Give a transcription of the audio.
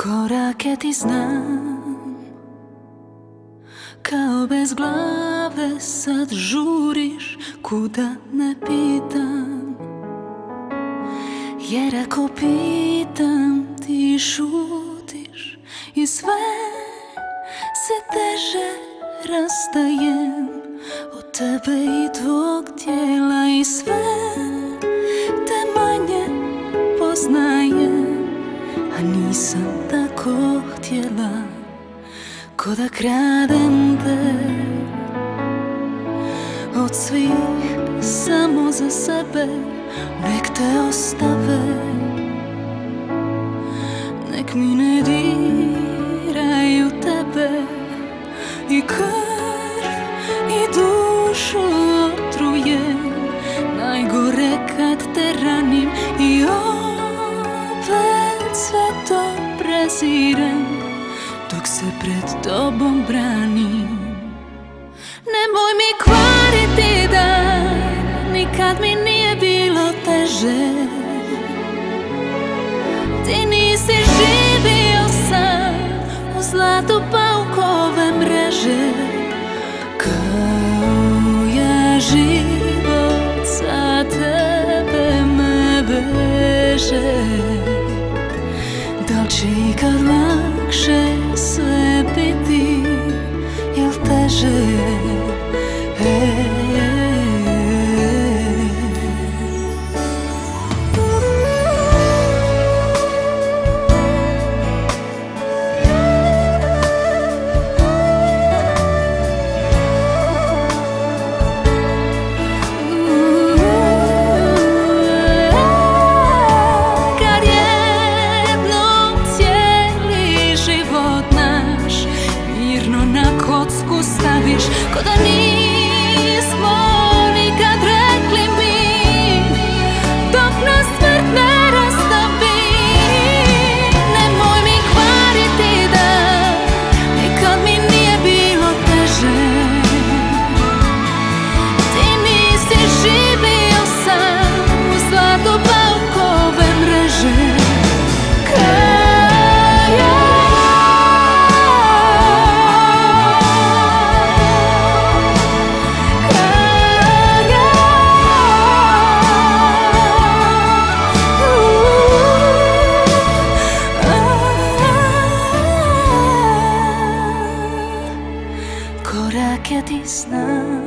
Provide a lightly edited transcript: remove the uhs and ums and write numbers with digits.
Korake ti znam, kao bez glave sad žuriš kuda ne pitam. Jer ako pitam ti šutiš i sve se teže rastajem od tebe i tvog tijela i sve te manje poznajem. A nisam tako htjela, ko da kradem te od svih samo za sebe. Nek te ostave, nek mi ne diraju tebe i krv i dušu otrujem. Najgore kad te ranim i opet sve to prezirem dok se pred tobom branim. Nemoj mi kvariti dan, nikad mi nije bilo teže. Ti nisi živio sam u zlatu paukove mreže. Kao ja život za tebe me veže. Da li će ikad lakše sve biti ili teže? Staviš ko da nismo nikad rekli mi, dok nas smrt ne rastavi. Nemoj mi kvariti dan, nikad mi nije bilo teže. Ti nisi živio sam u zlatu paukove mreže. Korake ti znam,